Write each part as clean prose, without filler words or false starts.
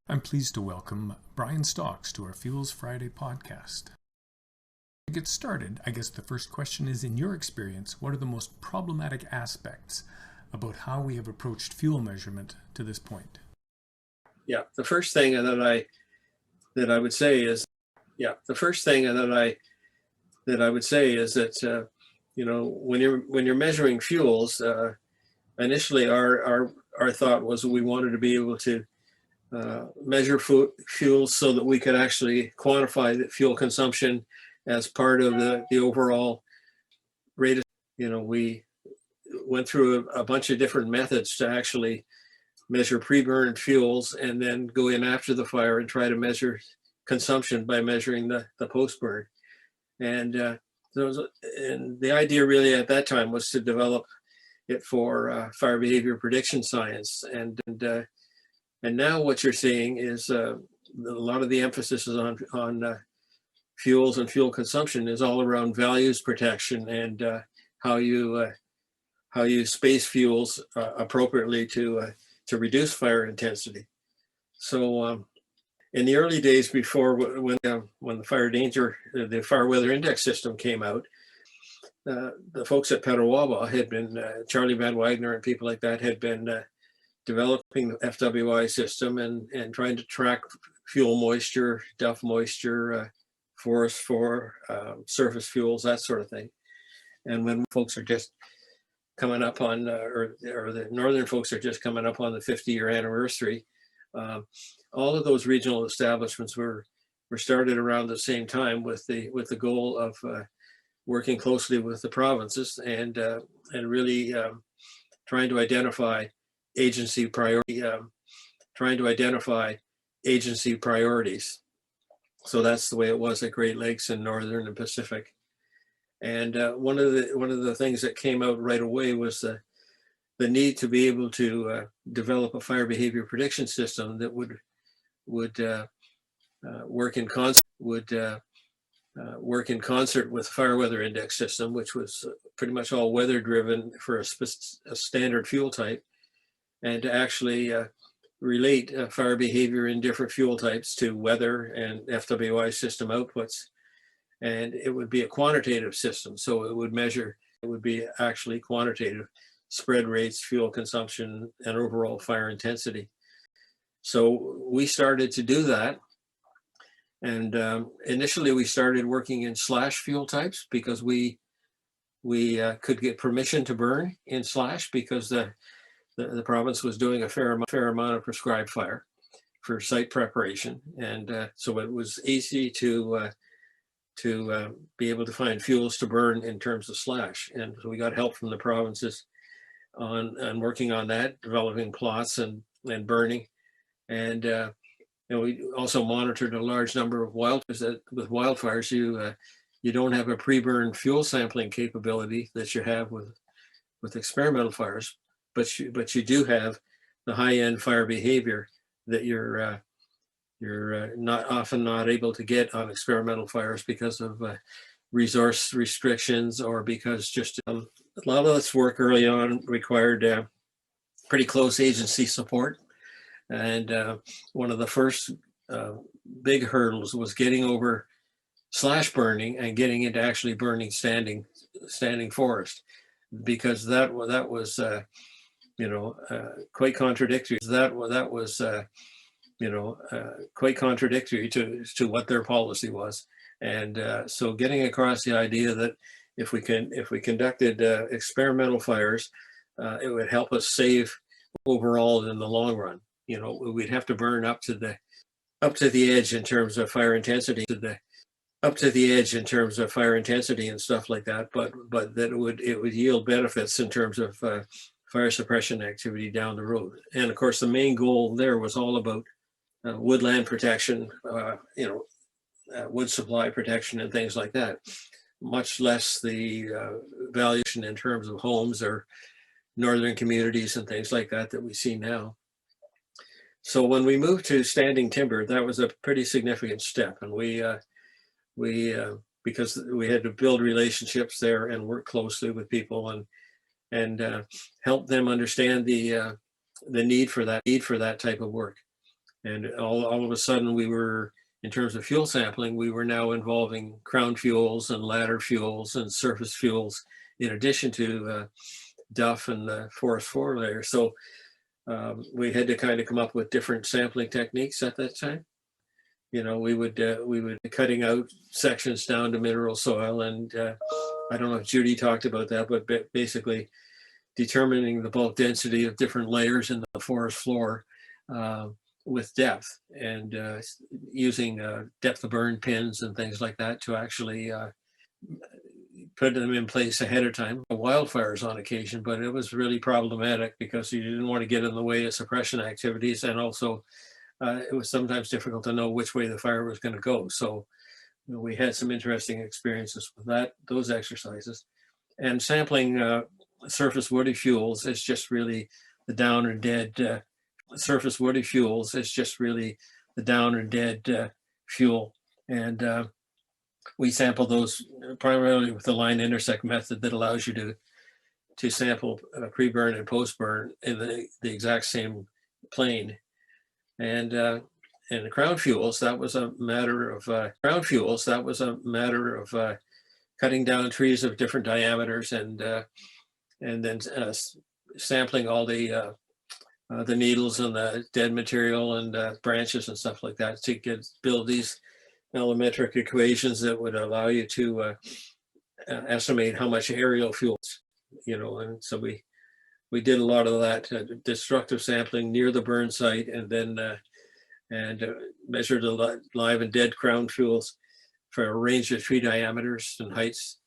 I'm pleased to welcome Brian Stocks to our Fuels Friday podcast. To get started, I guess the first question is, in your experience, what are the most problematic aspects about how we have approached fuel measurement to this point? Yeah, the first thing that I would say is that when you're measuring fuels, initially our thought was we wanted to be able to measure fuels so that we could actually quantify the fuel consumption as part of the overall rate. We went through a bunch of different methods to actually measure pre-burned fuels and then go in after the fire and try to measure consumption by measuring the post-burn. And the idea really at that time was to develop it for fire behavior prediction science. And now what you're seeing is a lot of the emphasis is on fuels and fuel consumption is all around values protection and how you space fuels appropriately to reduce fire intensity. So in the early days before when the fire weather index system came out, the folks at Petawawa had been, Charlie Van Wagner and people like that had been developing the FWI system and trying to track fuel moisture, duff moisture, forest for surface fuels, that sort of thing. And when folks are just coming up on, or the northern folks are just coming up on the 50-year anniversary, all of those regional establishments were started around the same time with the goal of working closely with the provinces and really trying to identify agency priorities. So that's the way it was at Great Lakes and Northern and Pacific. And one of the things that came out right away was the need to be able to develop a fire behavior prediction system that would work in concert with fire weather index system, which was pretty much all weather driven for a standard fuel type, and to actually relate fire behavior in different fuel types to weather and FWI system outputs. And it would be a quantitative system. So it would be actually quantitative spread rates, fuel consumption, and overall fire intensity. So we started to do that. And initially we started working in slash fuel types because we could get permission to burn in slash because the province was doing a fair amount of prescribed fire for site preparation. And so it was easy to be able to find fuels to burn in terms of slash. And so we got help from the provinces on working on that, developing plots and burning. And we also monitored a large number of wildfires. With wildfires, you don't have a pre-burn fuel sampling capability that you have with experimental fires, but you do have the high-end fire behavior that you're not able to get on experimental fires because of resource restrictions or because just a lot of this work early on required pretty close agency support. And one of the first big hurdles was getting over slash burning and getting into actually burning standing forest, because that was quite contradictory. That was quite contradictory to what their policy was. And so getting across the idea that if we conducted experimental fires, it would help us save overall in the long run. We'd have to burn up to the edge in terms of fire intensity, and stuff like that. But that it would yield benefits in terms of fire suppression activity down the road. And of course, the main goal there was all about woodland protection, wood supply protection and things like that, much less the valuation in terms of homes or northern communities and things like that we see now. So when we moved to standing timber, that was a pretty significant step. And we because we had to build relationships there and work closely with people and help them understand the need for that type of work. And all of a sudden we were, in terms of fuel sampling, we were now involving crown fuels and ladder fuels and surface fuels, in addition to duff and the forest floor layer. So we had to kind of come up with different sampling techniques at that time. You know, we would be cutting out sections down to mineral soil, and I don't know if Judy talked about that, but basically determining the bulk density of different layers in the forest floor with depth, and using depth of burn pins and things like that to actually put them in place ahead of time. Wildfires on occasion, but it was really problematic because you didn't want to get in the way of suppression activities, and also it was sometimes difficult to know which way the fire was going to go. So we had some interesting experiences with those exercises. And sampling surface woody fuels is just really the down or dead surface woody fuels. It's just really the down or dead fuel. And we sample those primarily with the line intersect method that allows you to sample pre-burn and post-burn in the exact same plane. And the crown fuels, that was a matter of cutting down trees of different diameters, and then sampling all the needles and the dead material and branches and stuff like that to build these allometric equations that would allow you to estimate how much aerial fuels, you know. And so we did a lot of that destructive sampling near the burn site, and then measured the live and dead crown fuels for a range of tree diameters and heights,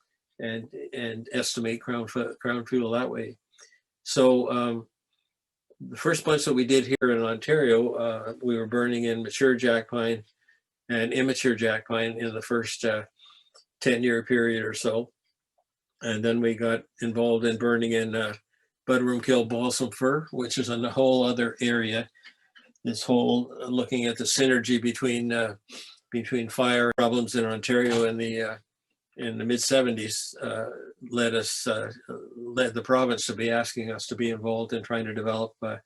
and estimate crown fuel that way. So the first bunch that we did here in Ontario, we were burning in mature jack pine and immature jack pine in the first 10-year period or so. And then we got involved in burning in budworm kill balsam fir, which is a whole other area. This whole looking at the synergy between fire problems in Ontario in the mid 70s led the province to be asking us to be involved in trying to develop a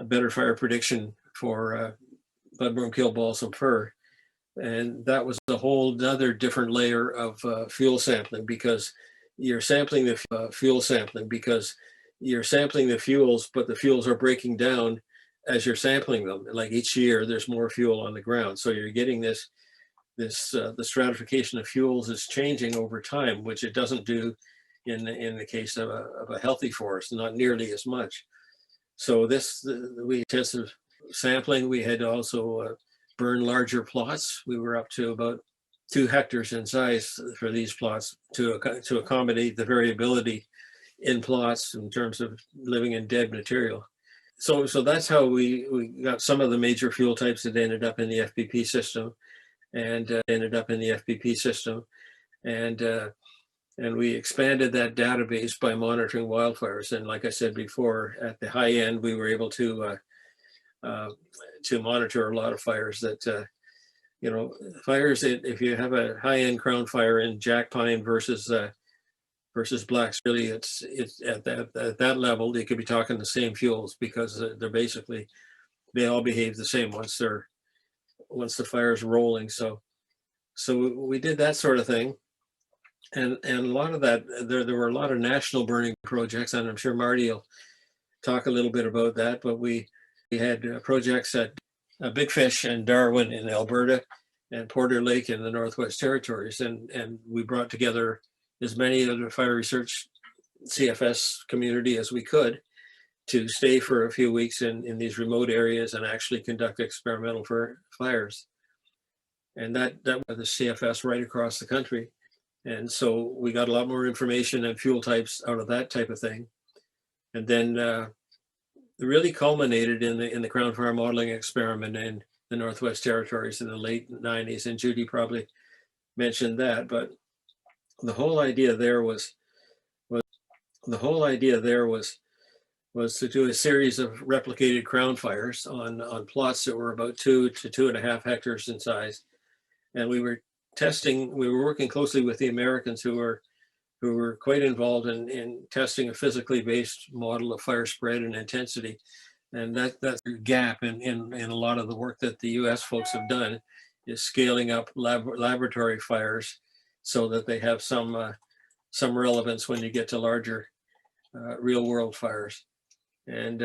better fire prediction for budworm kill balsam fir. And that was a whole other different layer of fuel sampling, because you're sampling the fuels, but the fuels are breaking down as you're sampling them. Like each year, there's more fuel on the ground, so you're getting the stratification of fuels is changing over time, which it doesn't do in the case of a healthy forest, not nearly as much. So we intensive sampling. We had to also burn larger plots. We were up to about 2 hectares in size for these plots to accommodate the variability in plots in terms of living in dead material. So that's how we got some of the major fuel types that ended up in the FPP system, and we expanded that database by monitoring wildfires. And like I said before, at the high end, we were able to monitor a lot of fires that, fires, if you have a high-end crown fire in jack pine versus blacks, really it's at that level, they could be talking the same fuels, because they all behave the same once the fire's rolling. So we did that sort of thing. And a lot of that, there were a lot of national burning projects, and I'm sure Marty will talk a little bit about that, but we had projects at Big Fish and Darwin in Alberta and Porter Lake in the Northwest Territories. And we brought together as many of the fire research CFS community as we could to stay for a few weeks in these remote areas and actually conduct experimental fires. And that was the CFS right across the country. And so we got a lot more information and fuel types out of that type of thing. And then it really culminated in the Crown Fire modeling experiment in the Northwest Territories in the late 90s. And Judy probably mentioned that, but the whole idea there was to do a series of replicated crown fires on plots that were about 2 to 2.5 hectares in size. And we were working closely with the Americans who were quite involved in testing a physically based model of fire spread and intensity And that's a gap in a lot of the work that the US folks have done, is scaling up laboratory fires so that they have some relevance when you get to larger real world fires. And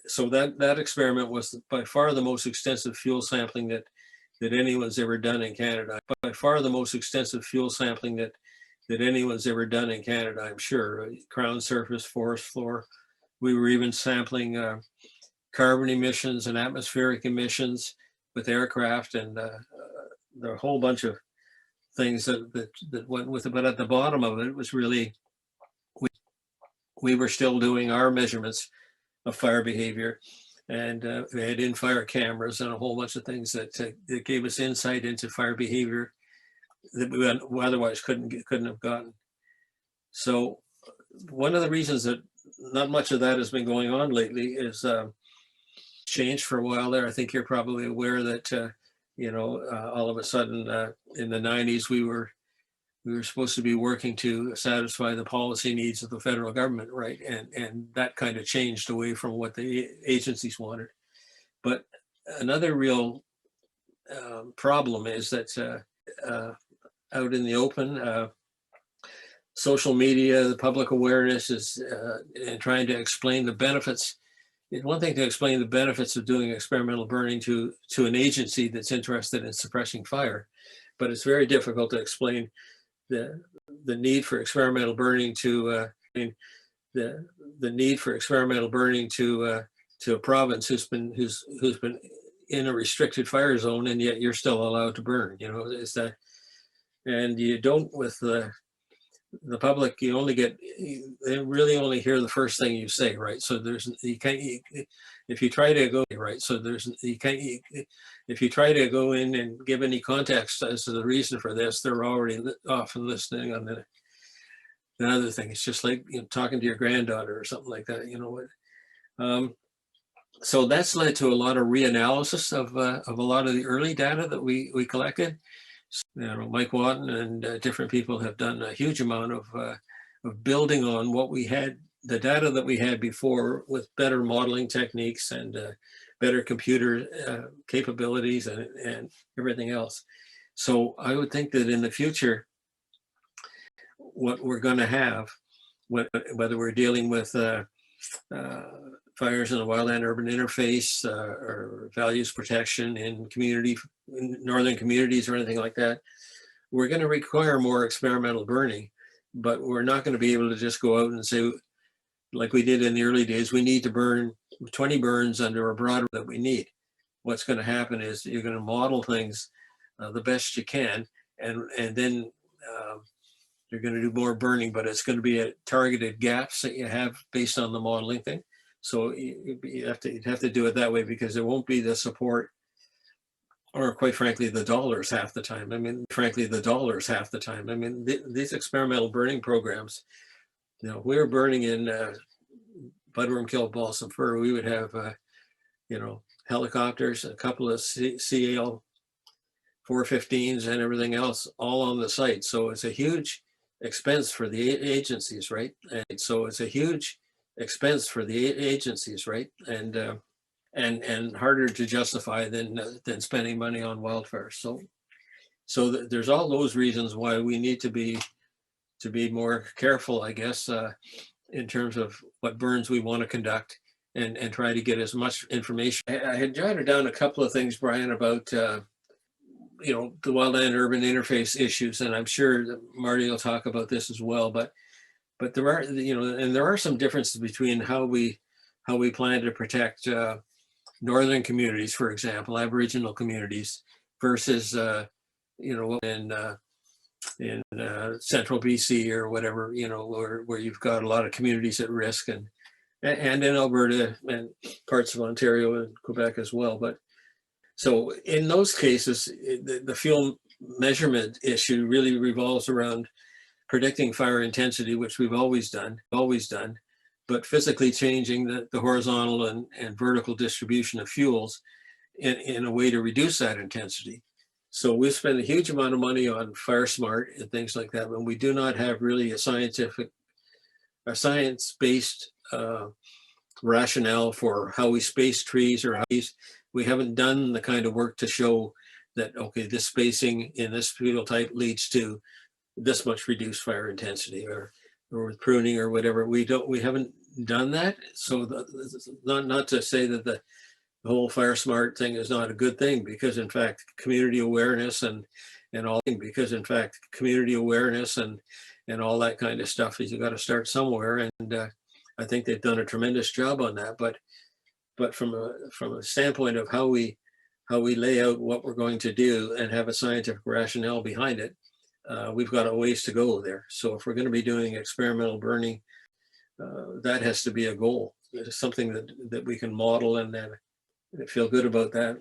so that experiment was by far the most extensive fuel sampling that anyone's ever done in Canada. By far the most extensive fuel sampling that anyone's ever done in Canada, I'm sure. Ground surface, forest floor. We were even sampling carbon emissions and atmospheric emissions with aircraft, and there are a whole bunch of things that went with it. But at the bottom of it was really, we were still doing our measurements of fire behavior, and we had in-fire cameras and a whole bunch of things that gave us insight into fire behavior that we otherwise couldn't have gotten. So one of the reasons that not much of that has been going on lately is changed for a while there. I think you're probably aware that all of a sudden in the 90s we were supposed to be working to satisfy the policy needs of the federal government, right? And that kind of changed away from what the agencies wanted. But another real problem is that out in the open, social media, the public awareness is and trying to explain the benefits. It's one thing to explain the benefits of doing experimental burning to an agency that's interested in suppressing fire, but it's very difficult to explain the need for experimental burning to the need for experimental burning to a province who's been in a restricted fire zone, and yet you're still allowed to burn. Is that, and you don't with the public. You they really only hear the first thing you say, right? So if you try to go right, so if you try to go in and give any context as to the reason for this, they're already often listening on the other thing. It's just like talking to your granddaughter or something like that. So that's led to a lot of reanalysis of a lot of the early data that we collected. Mike Watton and different people have done a huge amount of building on what we had, the data that we had before, with better modeling techniques and better computer capabilities and everything else. So I would think that in the future, what we're going to have, whether we're dealing with fires in the wildland-urban interface or values protection in northern communities or anything like that, we're going to require more experimental burning, but we're not going to be able to just go out and say, like we did in the early days, we need to burn 20 burns under a broad that we need. What's going to happen is you're going to model things the best you can, and then you're going to do more burning, but it's going to be at targeted gaps that you have based on the modeling thing. So you'd have to do it that way, because there won't be the support, or quite frankly, the dollars half the time. These experimental burning programs, we were burning in budworm killed balsam fir. We would have, helicopters, a couple of CAL 415s and everything else all on the site. So it's a huge expense for the agencies, right? And harder to justify than spending money on wildfires. So there's all those reasons why we need to be more careful, I guess, in terms of what burns we want to conduct, and try to get as much information. I had jotted down a couple of things, Brian, about the wildland-urban interface issues, and I'm sure that Marty will talk about this as well. But there are some differences between how we plan to protect northern communities, for example, Aboriginal communities, versus in central BC or whatever, where you've got a lot of communities at risk, and in Alberta and parts of Ontario and Quebec as well. But so in those cases, the fuel measurement issue really revolves around predicting fire intensity, which we've always done, but physically changing the horizontal and vertical distribution of fuels in a way to reduce that intensity. So we spend a huge amount of money on Fire Smart and things like that, but we do not have really a science-based rationale for how we space trees, or we haven't done the kind of work to show that, okay, this spacing in this phenotype leads to this much reduced fire intensity, or with pruning or whatever. We haven't done that. So not to say that the whole fire smart thing is not a good thing, because in fact community awareness and all, because in fact community awareness and all that kind of stuff is, you got to start somewhere, and I think they've done a tremendous job on that. But from a standpoint of how we lay out what we're going to do and have a scientific rationale behind it, we've got a ways to go there. So if we're going to be doing experimental burning, that has to be a goal. It's something that we can model and then feel good about that.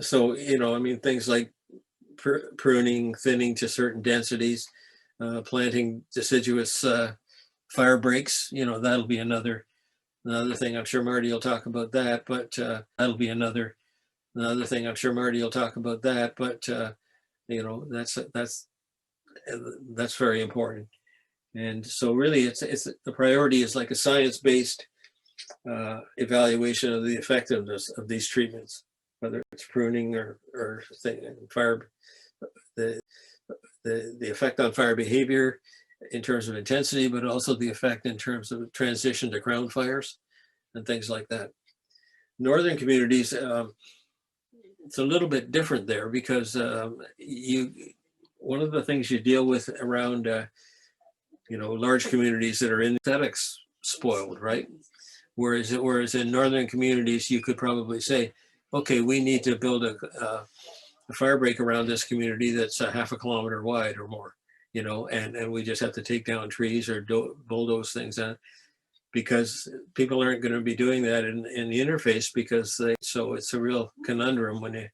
So, I mean, things like pruning, thinning to certain densities, planting deciduous fire breaks, that'll be another thing. I'm sure Marty will talk about that, but that'll be another thing. I'm sure Marty will talk about that, but that's very important. And so really it's the priority is like a science-based evaluation of the effectiveness of these treatments, whether it's pruning or fire, the effect on fire behavior in terms of intensity, but also the effect in terms of transition to ground fires and things like that. Northern communities, it's a little bit different there, because one of the things you deal with around large communities that are in aesthetics spoiled, right? Whereas in northern communities, you could probably say, okay, we need to build a fire break around this community that's a half a kilometer wide or more, and we just have to take down trees or bulldoze things down, because people aren't going to be doing that in the interface, so it's a real conundrum when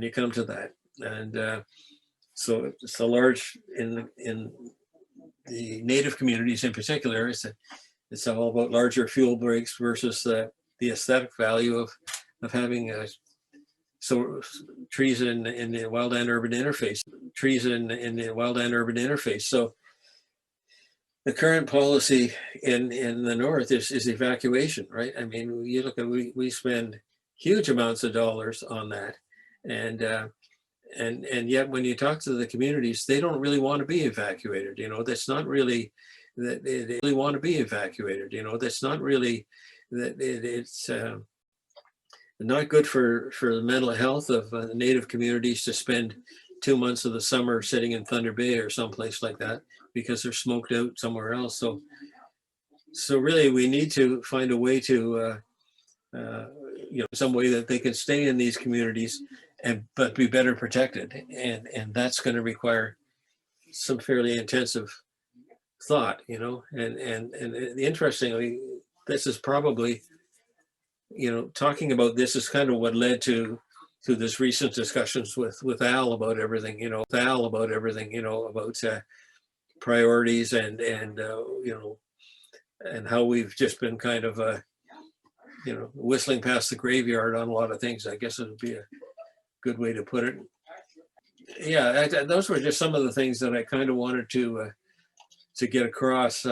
you come to that. And so it's a large, in the native communities in particular, it's all about larger fuel breaks versus the aesthetic value of having trees in the wildland urban interface. So the current policy in the north is evacuation, right? I mean, you look at, we spend huge amounts of dollars on that, and yet when you talk to the communities, they don't really want to be evacuated. That's not really that they really want to be evacuated. That's not really that it's not good for the mental health of native communities to spend 2 months of the summer sitting in Thunder Bay or someplace like that, because they're smoked out somewhere else. So really, we need to find a way to some way that they can stay in these communities but be better protected, and that's going to require some fairly intensive thought, and interestingly, this is probably, talking about this is kind of what led to this recent discussions with Al about everything, about priorities and how we've just been kind of whistling past the graveyard on a lot of things. I guess it would be a good way to put it. Yeah, those were just some of the things that I kind of wanted to get across,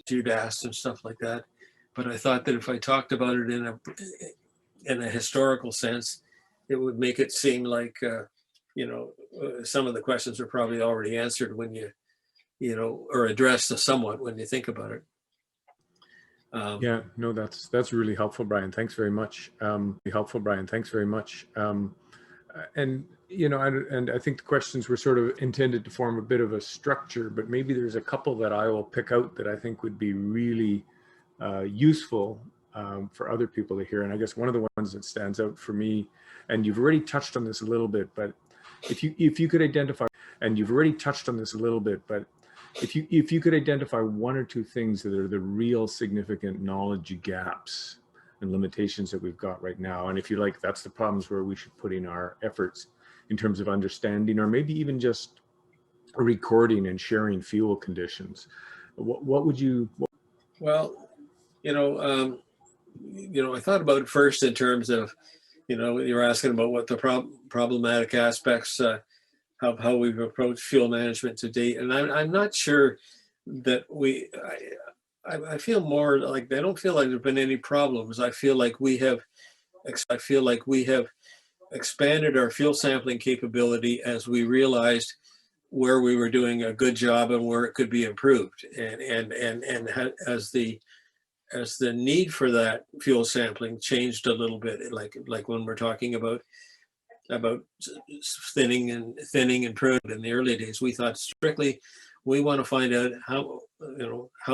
you'd asked and stuff like that. But I thought that if I talked about it in a historical sense, it would make it seem like some of the questions are probably already answered when or addressed somewhat when you think about it. Yeah, no, that's really helpful, Brian. Thanks very much. And and I think the questions were sort of intended to form a bit of a structure, but maybe there's a couple that I will pick out that I think would be really useful for other people to hear. And I guess one of the ones that stands out for me, and you've already touched on this a little bit, but if you could identify, if you could identify one or two things that are the real significant knowledge gaps and limitations that we've got right now, and if you like, that's the problems where we should put in our efforts in terms of understanding, or maybe even just recording and sharing fuel conditions, what would you? Well, I thought about it first in terms of, you're asking about what the problematic aspects, how we've approached fuel management to date, and I'm not sure that I feel more like I don't feel like there've been any problems. I feel like we have expanded our fuel sampling capability as we realized where we were doing a good job and where it could be improved. As the need for that fuel sampling changed a little bit, like when we're talking about thinning and pruning in the early days, we thought strictly we want to find out how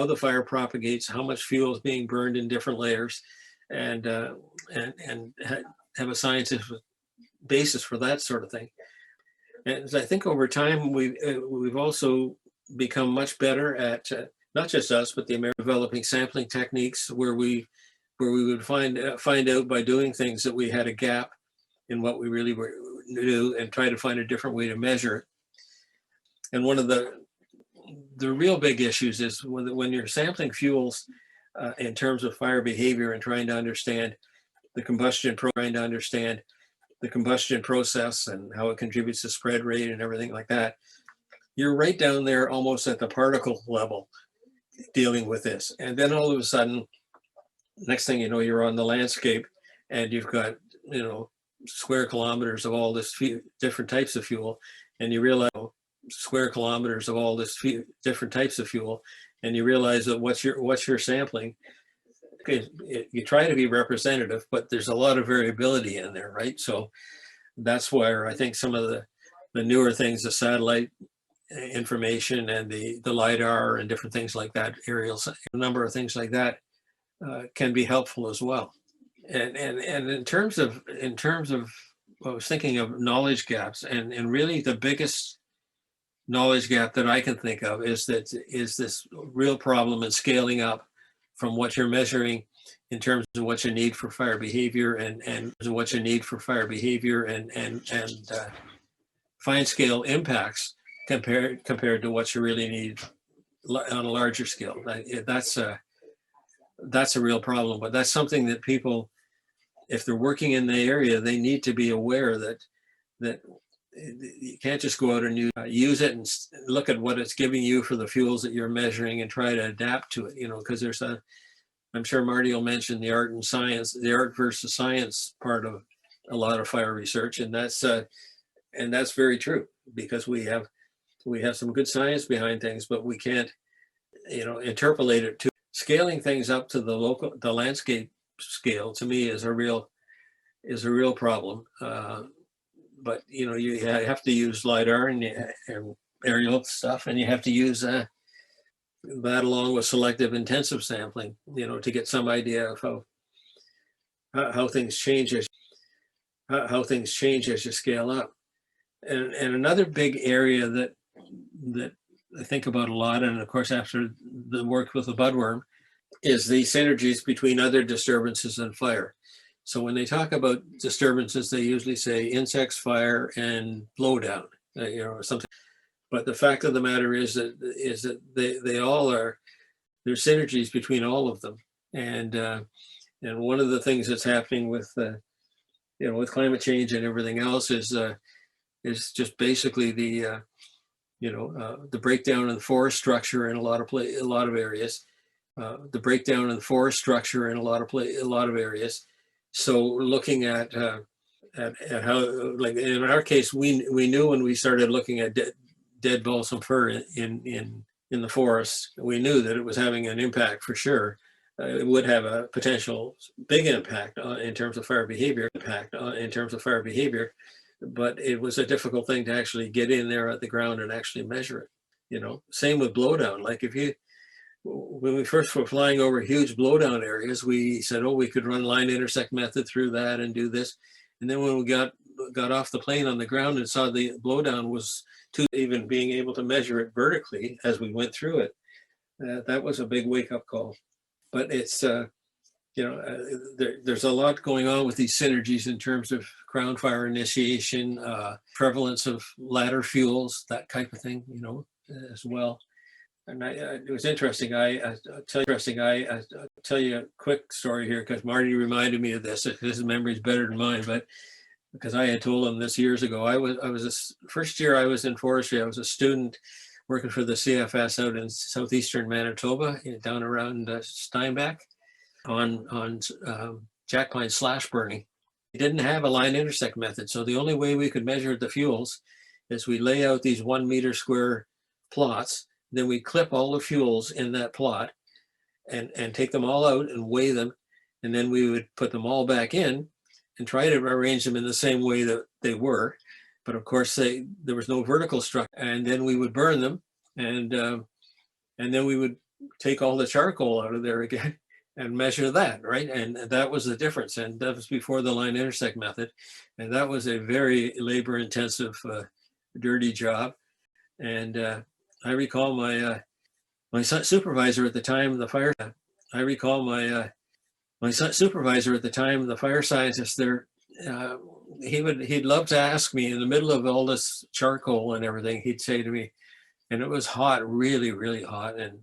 the fire propagates, how much fuel is being burned in different layers, and have a scientific basis for that sort of thing. And I think over time we've also become much better at not just us, but the American developing sampling techniques where we would find out by doing things that we had a gap in what we really were do and try to find a different way to measure it. And one of the real big issues is when you're sampling fuels in terms of fire behavior and trying to understand the combustion process and how it contributes to spread rate and everything like that, you're right down there almost at the particle level dealing with this. And then all of a sudden, next thing you know, you're on the landscape and you've got, square kilometers of all this different types of fuel. And you realize that what you're sampling, you try to be representative, but there's a lot of variability in there, right? So that's where I think some of the newer things, the satellite information and the LiDAR and different things like that, aerials, a number of things like that can be helpful as well. And in terms of I was thinking of knowledge gaps, and really the biggest knowledge gap that I can think of is this real problem in scaling up from what you're measuring in terms of what you need for fire behavior and fine scale impacts compared to what you really need on a larger scale. That's a real problem, but that's something that people, if they're working in the area, they need to be aware that you can't just go out and use it and look at what it's giving you for the fuels that you're measuring and try to adapt to it, because I'm sure Marty will mention the art versus science part of a lot of fire research. And that's very true, because we have some good science behind things, but we can't, interpolate it to scaling things up to the landscape scale. To me is a real problem. But you have to use LiDAR and aerial stuff, and you have to use that along with selective intensive sampling, to get some idea of how things change as you scale up. And another big area that I think about a lot, and of course after the work with the budworm, is the synergies between other disturbances and fire. So when they talk about disturbances, they usually say insects, fire, and blowdown, or something. But the fact of the matter is that they all are, there's synergies between all of them. And one of the things that's happening with with climate change and everything else is just basically the breakdown of the forest structure in a lot of areas. The breakdown of the forest structure in a lot of areas. So looking at how, like in our case, we knew when we started looking at dead balsam fir in the forest, we knew that it was having an impact for sure. It would have a potential big impact in terms of fire behavior. But it was a difficult thing to actually get in there at the ground and actually measure it. Same with blowdown. Like when we first were flying over huge blowdown areas, we said, we could run line intersect method through that and do this. And then when we got off the plane on the ground and saw the blowdown was too, even being able to measure it vertically as we went through it, that was a big wake up call. But it's, there's a lot going on with these synergies in terms of ground fire initiation, prevalence of ladder fuels, that type of thing, as well. And it was interesting. I'll tell you a quick story here, because Marty reminded me of this. His memory is better than mine, but because I had told him this years ago. First year I was in forestry, I was a student working for the CFS out in southeastern Manitoba, down around Steinbach, on jack pine slash burning. We didn't have a line intersect method, so the only way we could measure the fuels is we lay out these 1 meter square plots, then we clip all the fuels in that plot and take them all out and weigh them, and then we would put them all back in and try to arrange them in the same way that they were. But of course, there was no vertical structure, and then we would burn them, and then we would take all the charcoal out of there again and measure that, right? And that was the difference. And that was before the line intersect method. And that was a very labor intensive, dirty job. And I recall my supervisor at the time, the fire scientist there, he'd love to ask me in the middle of all this charcoal and everything, he'd say to me, and it was hot, really, really hot. And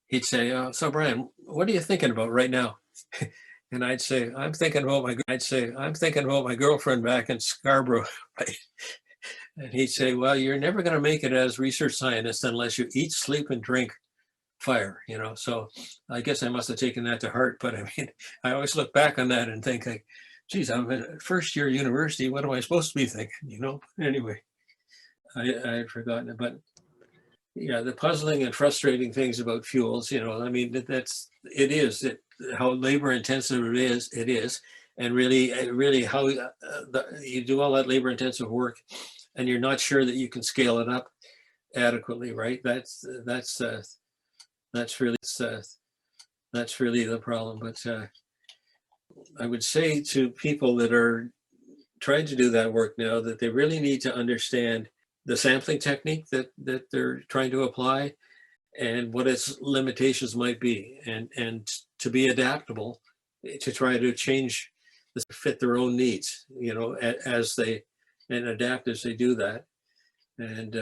he'd say, so Brian, what are you thinking about right now? And I'd say, I'm thinking about my girlfriend back in Scarborough. Right? And he'd say, well, you're never going to make it as research scientist unless you eat, sleep, and drink fire, So I guess I must have taken that to heart. But I mean, I always look back on that and think, like, geez, I'm in first year university. What am I supposed to be thinking? Anyway, I had forgotten it. But yeah, the puzzling and frustrating things about fuels, I mean, how labor intensive it is, and really how you do all that labor intensive work, and you're not sure that you can scale it up adequately, right? That's really the problem. But I would say to people that are trying to do that work now that they really need to understand the sampling technique that they're trying to apply and what its limitations might be, and to be adaptable, to try to change, fit their own needs, as they, and adapt as they do that. And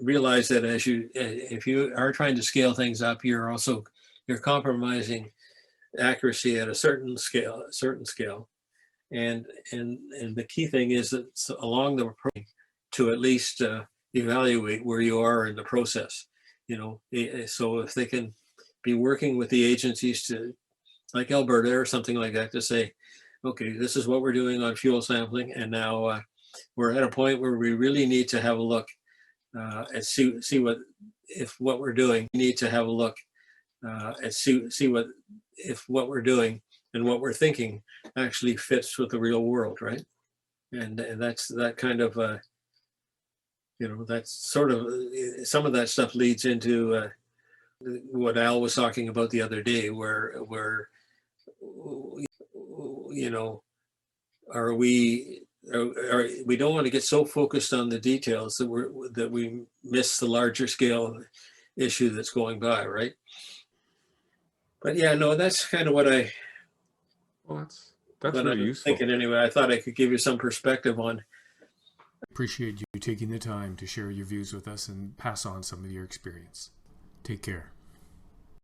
realize that if you are trying to scale things up, you're compromising accuracy at a certain scale. And the key thing is that along the way to at least evaluate where you are in the process, so if they can be working with the agencies to, like Alberta or something like that, to say, okay, this is what we're doing on fuel sampling, and now we're at a point where we really need to have a look and see what we're doing. We need to have a look and see if what we're doing and what we're thinking actually fits with the real world, right? And that's that kind of that's sort of, some of that stuff leads into what Al was talking about the other day, where we don't want to get so focused on the details that we miss the larger scale issue that's going by, right? But yeah, no, that's kind of what Well, that's really useful. Thinking anyway. I thought I could give you some perspective on. Appreciate you taking the time to share your views with us and pass on some of your experience. Take care.